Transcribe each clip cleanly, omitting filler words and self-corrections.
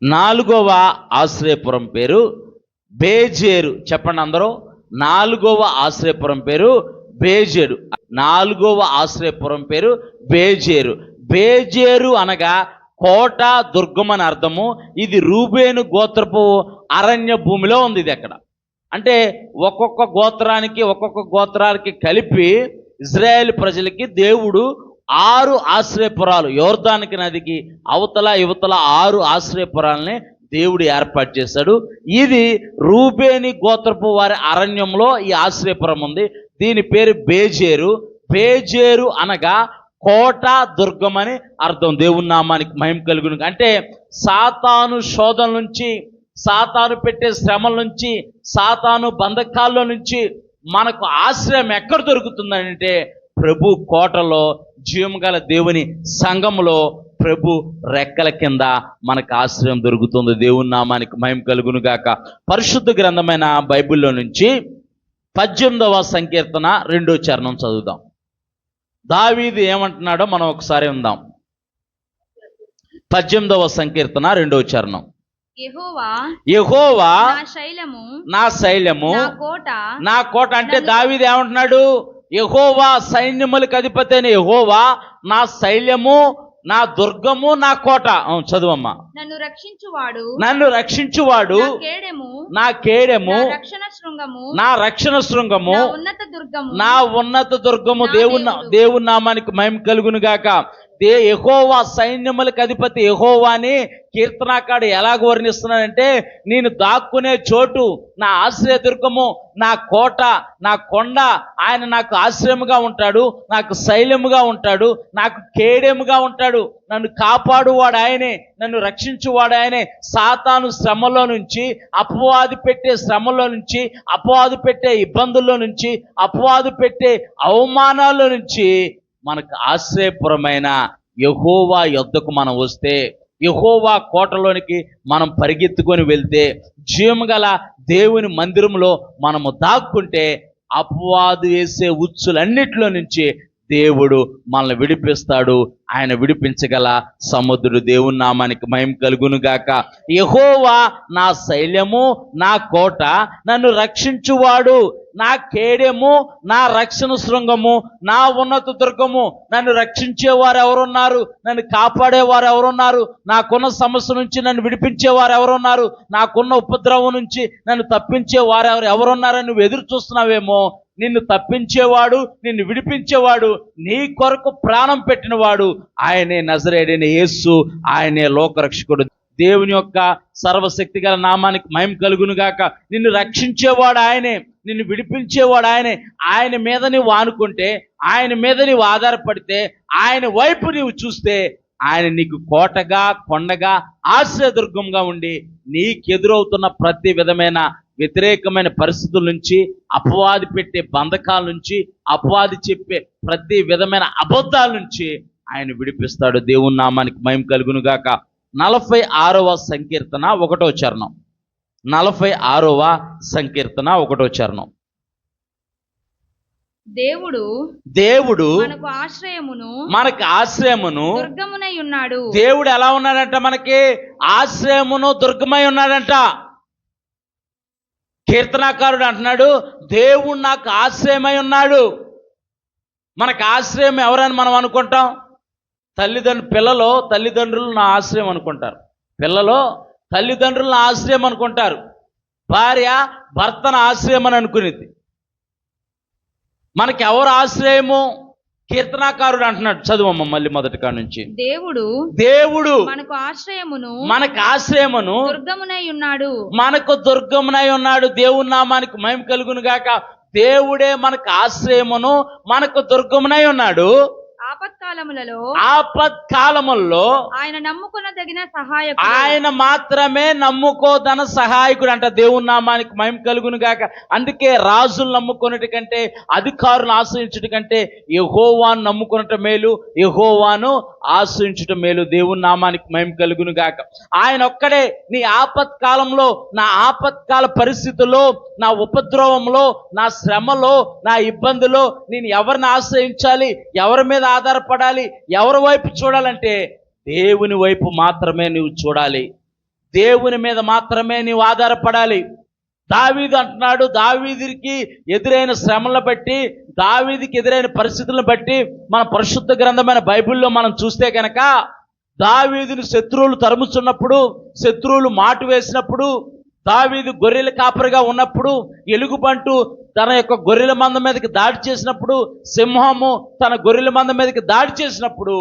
నాలుగవ ఆశ్రయపురం పేరు బేజేరు. చెప్పండి అందరూ. నాలుగవ ఆశ్రయపురం పేరు బేజేరు. నాలుగవ ఆశ్రయపురం పేరు బేజేరు. బేజేరు అనగా కోట, దుర్గం అని అర్థము. ఇది రూబేను గోత్రపు అరణ్య భూమిలో ఉంది. ఇది ఎక్కడ అంటే ఒక్కొక్క గోత్రానికి కలిపి ఇజ్రాయేల్ ప్రజలకి దేవుడు 6 ఆశ్రయపురాలు, యోర్దానికి నదికి అవతల యువతల 6 ఆశ్రయపురాలని దేవుడు ఏర్పాటు చేశాడు. ఇది రూబేని గోత్రపు వారి అరణ్యంలో ఈ ఆశ్రయపురం ఉంది. దీని పేరు బేజేరు. బేజేరు అనగా కోట, దుర్గం అని అర్థం. దేవుని నామానికి మహిమ కలుగును. అంటే సాతాను శోధన నుంచి, సాతాను పెట్టే శ్రమల నుంచి, సాతాను బంధకాల్లో నుంచి మనకు ఆశ్రయం ఎక్కడ దొరుకుతుందంటే ప్రభు కోటలో, జీవగల దేవుని సంఘంలో, ప్రభు రెక్కల కింద మనకు ఆశ్రయం దొరుకుతుంది. దేవుని నామానికి మహిమ కలుగును గాక. పరిశుద్ధ గ్రంథమైన బైబిల్లో నుంచి 18వ సంకీర్తన 2వ చరణం చదువుదాం. దావీదు ఏమంటున్నాడో మనం ఒకసారి ఉందాం. 18వ సంకీర్తన 2వ చరణం. యెహోవా నా శైలము, నా కోట. అంటే దావీదు ఏమంటున్నాడు? యెహోవా సైన్యములకు అధిపతి అయిన యెహోవా నా శైలము, నా దుర్గము, నా కోట. చదువమ్మా. నన్ను రక్షించువాడు, నా కేడెము, నా రక్షణ శృంగము, నా ఉన్నత దుర్గము. దేవుని నామానికి మహిమ కలుగును గాక. యెహోవా సైన్యములకు అధిపతి యెహోవాని కీర్తనాకాడు ఎలాగ వర్ణిస్తున్నాడంటే, నేను దాక్కునే చోటు, నా ఆశ్రయ దుర్గము, నా కోట, నా కొండ. ఆయన నాకు ఆశ్రయముగా ఉంటాడు, నాకు శైలముగా ఉంటాడు, నాకు కేడెముగా ఉంటాడు. నన్ను కాపాడువాడు ఆయనే, నన్ను రక్షించువాడు ఆయనే. సాతాను శ్రమలో నుంచి, అపవాది పెట్టే శ్రమలో నుంచి, అపవాది పెట్టే ఇబ్బందుల్లో నుంచి, అపవాది పెట్టే అవమానాల్లో నుంచి మనకు ఆశ్రయపురమైన యెహోవా యొద్దకు మనం వస్తే, యెహోవా కోటలోనికి మనం పరిగెత్తుకొని వెళ్తే, జీవగల దేవుని మందిరంలో మనము దాక్కుంటే అపవాదు వేసే ఉచ్చులన్నిటిలో నుంచి దేవుడు మనల్ని విడిపిస్తాడు. ఆయన విడిపించగల సముద్రుడు. దేవుని నామానికి మహిమ కలుగును గాక. యెహోవా నా శైలము, నా కోట, నన్ను రక్షించువాడు, నా కేడెము, నా రక్షణ శృంగము, నా ఉన్నత దుర్గము. నన్ను రక్షించేవారు ఎవరున్నారు? నన్ను కాపాడేవారు ఎవరున్నారు? నాకున్న సమస్య నుంచి నన్ను విడిపించేవారు ఎవరున్నారు? నాకున్న ఉపద్రవం నుంచి నన్ను తప్పించేవారు ఎవరున్నారని నువ్వు ఎదురు చూస్తున్నావేమో. నిన్ను తప్పించేవాడు, నిన్ను విడిపించేవాడు, నీ కొరకు ప్రాణం పెట్టినవాడు ఆయనే నజరేయుడైన యేసు. ఆయనే లోకరక్షకుడు. దేవుని యొక్క సర్వశక్తి గల నామానికి మహిమ కలుగును గాక. నిన్ను రక్షించేవాడు ఆయనే, నిన్ను విడిపించేవాడు ఆయనే. ఆయన మీద నీవు ఆనుకుంటే, ఆయన మీద నీవు ఆధారపడితే, ఆయన వైపు నీవు చూస్తే, ఆయన నీకు కోటగా, కొండగా, ఆశ్రయదుర్గంగా ఉండి నీకెదురవుతున్న ప్రతి విధమైన వ్యతిరేకమైన పరిస్థితుల నుంచి, అపవాది పెట్టే బంధకాల నుంచి, అపవాది చెప్పే ప్రతి విధమైన అబద్ధాల నుంచి ఆయన విడిపిస్తాడు. దేవుని నామానికి మహిమ కలుగును గాక. 46వ సంకీర్తన 1వ చరణం. 46వ సంకీర్తన 1వ చరణం. దేవుడు మనకు ఆశ్రయమును దుర్గమునై ఉన్నాడు. దేవుడు ఎలా ఉన్నాడంట? మనకి ఆశ్రయమును దుర్గమై ఉన్నాడంట. కీర్తనాకారుడు అంటున్నాడు, దేవుడు నాకు ఆశ్రయమై ఉన్నాడు. మనకు ఆశ్రయం ఎవరని మనం అనుకుంటాం? పిల్లలు తల్లిదండ్రులు నా ఆశ్రయం అనుకుంటారు. పిల్లలు తల్లిదండ్రులను ఆశ్రయం అనుకుంటారు. భార్య భర్తను ఆశ్రయం అని అనుకునేది. మనకి ఎవరు ఆశ్రయము? కీర్తనాకారుడు అంటున్నాడు. చదువమ్మ మళ్ళీ మొదటి కాడ నుంచి. దేవుడు మనకు ఆశ్రయమును దుర్గమునై ఉన్నాడు. మనకు దుర్గమునై ఉన్నాడు. దేవుని నామానికి మహిమ కలుగును గాక. దేవుడే మనకు ఆశ్రయమును, మనకు దుర్గమునై ఉన్నాడు. ఆపత్కాలములలో ఆయన నమ్ముకొనదగిన సహాయకుడు. ఆయన మాత్రమే నమ్ముకోదన సహాయకుడు అంట. దేవుని నామానికి మహిమ కలుగును గాక. అందుకే రాజులు నమ్ముకొనుట కంటే, అధికారులను ఆశ్రయించుట కంటే యెహోవాను నమ్ముకొనుట మేలు, యెహోవాను ఆశ్రయించుట మేలు. దేవుని నామానికి మహిమ కలుగును గాక. ఆయన ఒక్కడే నీ ఆపత్కాలంలో, నా ఆపత్కాల పరిస్థితుల్లో, నా ఉపద్రవంలో, నా శ్రమలో, నా ఇబ్బందులో నేను ఎవరిని ఆశ్రయించాలి, ఎవరి మీద ఆధారపడాలి, ఎవరి వైపు చూడాలంటే దేవుని వైపు మాత్రమే నువ్వు చూడాలి. దేవుని మీద మాత్రమే నీవు ఆధారపడాలి. దావీదు అంటున్నాడు, దావీదుకి ఎదురైన శ్రమలను బట్టి, దావీదుకి ఎదురైన పరిస్థితులను బట్టి మన పరిశుద్ధ గ్రంథమైన బైబిల్లో మనం చూస్తే కనుక, దావీదుని శత్రువులు తరుముచున్నప్పుడు, శత్రువులు మాటు వేసినప్పుడు, దావీదు గొర్రెల కాపరిగా ఉన్నప్పుడు, ఎలుగుబంటు తన యొక్క గొర్రెల మంద మీదకి దాడి చేసినప్పుడు, సింహము తన గొర్రెల మంద మీదకి దాడి చేసినప్పుడు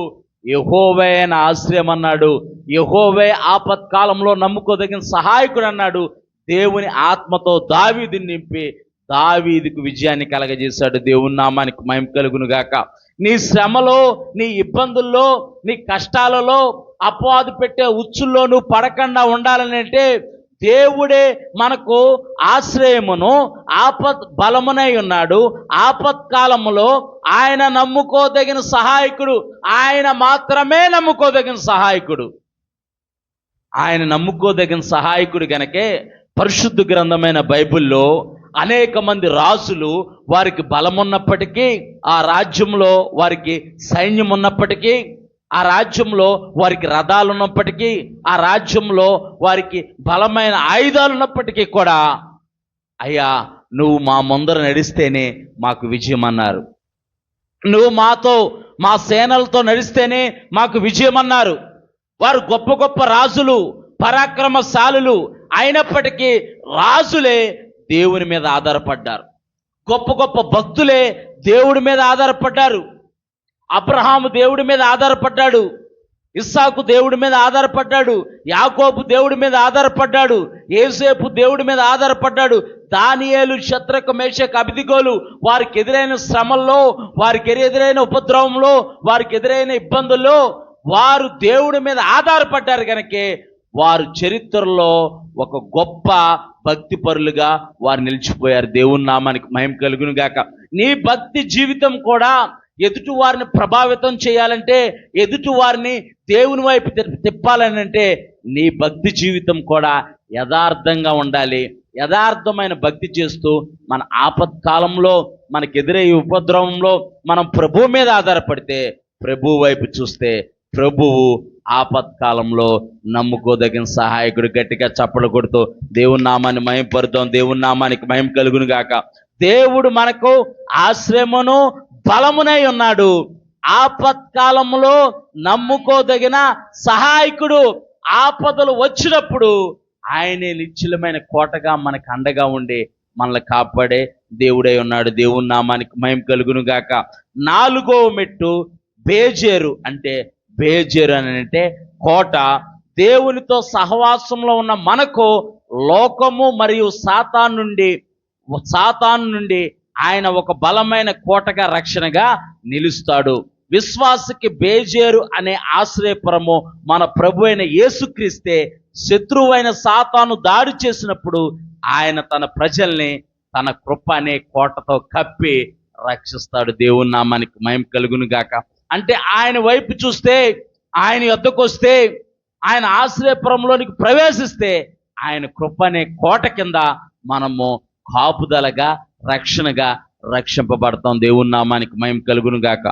యెహోవే నా ఆశ్రయం అన్నాడు. యెహోవే ఆపత్కాలంలో నమ్ముకోదగిన సహాయకుడు అన్నాడు. దేవుని ఆత్మతో దావీదుని నింపి దావీదుకు విజయాన్ని కలగజేశాడు. దేవుని నామానికి మహిమ కలుగును గాక. నీ శ్రమలో, నీ ఇబ్బందుల్లో, నీ కష్టాలలో, అపవాదు పెట్టే ఉచ్చుల్లో నువ్వు పడకుండా ఉండాలని అంటే దేవుడే మనకు ఆశ్రయమును ఆపత్ బలమునై ఉన్నాడు. ఆపత్కాలములో ఆయన నమ్ముకోదగిన సహాయకుడు. ఆయన మాత్రమే నమ్ముకోదగిన సహాయకుడు. ఆయన నమ్ముకోదగిన సహాయకుడు గనకే పరిశుద్ధ గ్రంథమైన బైబిల్లో అనేక మంది రాజులు, వారికి బలమున్నప్పటికీ, ఆ రాజ్యంలో వారికి సైన్యం ఉన్నప్పటికీ, ఆ రాజ్యంలో వారికి రథాలు ఉన్నప్పటికీ, ఆ రాజ్యంలో వారికి బలమైన ఆయుధాలు ఉన్నప్పటికీ కూడా, అయ్యా నువ్వు మా ముందర నడిస్తేనే మాకు విజయం అన్నారు. నువ్వు మాతో, మా సేనలతో నడిస్తేనే మాకు విజయం అన్నారు. వారు గొప్ప గొప్ప రాజులు, పరాక్రమశాలులు అయినప్పటికీ రాజులే దేవుని మీద ఆధారపడ్డారు. గొప్ప గొప్ప భక్తులే దేవుడి మీద ఆధారపడ్డారు. అబ్రహాము దేవుడి మీద ఆధారపడ్డాడు, ఇస్సాకు దేవుడి మీద ఆధారపడ్డాడు, యాకోబు దేవుడి మీద ఆధారపడ్డాడు, యోసేపు దేవుడి మీద ఆధారపడ్డాడు, దానియేలు, శద్రకు, మేషకు, అబేద్నెగోలు వారికి ఎదురైన శ్రమల్లో, వారికి ఎదురైన ఉపద్రవంలో, వారికి ఎదురైన ఇబ్బందుల్లో వారు దేవుడి మీద ఆధారపడ్డారు కనుకే వారు చరిత్రలో ఒక గొప్ప భక్తి పరులుగా వారు నిలిచిపోయారు. దేవుని నామానికి మహిమ కలుగును గాక. నీ భక్తి జీవితం కూడా ఎదుటి వారిని ప్రభావితం చేయాలంటే, ఎదుటి వారిని దేవుని వైపు తిప్పాలని అంటే నీ భక్తి జీవితం కూడా యథార్థంగా ఉండాలి. యథార్థమైన భక్తి చేస్తూ మన ఆపత్కాలంలో, మనకు ఎదురయ్యే ఉపద్రవంలో మనం ప్రభువు మీద ఆధారపడితే, ప్రభువు వైపు చూస్తే ప్రభువు ఆపత్కాలంలో నమ్ముకోదగిన సహాయకుడు. గట్టిగా చప్పలు కొడుతూ దేవుని నామాన్ని మహిమపరుద్దాం. దేవుని నామానికి మహిమ కలుగును గాక. దేవుడు మనకు ఆశ్రయమును బలమునై ఉన్నాడు. ఆపత్కాలంలో నమ్ముకోదగిన సహాయకుడు. ఆపదలు వచ్చినప్పుడు ఆయనే నిశ్చలమైన కోటగా మనకు అండగా ఉండి మనల్ని కాపాడే దేవుడై ఉన్నాడు. దేవుని నామానికి మహిమ కలుగును గాక. 4వ మెట్టు బేజేరు. అంటే బేజేరు అని అంటే కోట. దేవునితో సహవాసంలో ఉన్న మనకు లోకము మరియు సాతాను నుండి ఆయన ఒక బలమైన కోటగా, రక్షణగా నిలుస్తాడు. విశ్వాసకి బేజేరు అనే ఆశ్రయపురము మన ప్రభు అయిన యేసుక్రీస్తే. శత్రువైన సాతాను దాడి చేసినప్పుడు ఆయన తన ప్రజల్ని తన కృప అనే కోటతో కప్పి రక్షిస్తాడు. దేవుని నామానికి మహిమ కలుగును గాక. అంటే ఆయన వైపు చూస్తే, ఆయన యొద్దకు వస్తే, ఆయన ఆశ్రయపురంలోనికి ప్రవేశిస్తే ఆయన కృప అనే కోట కింద మనము కాపుదలగా, రక్షణగా రక్షింపబడతాం. దేవుని నామానికి మహిమ కలుగును గాక.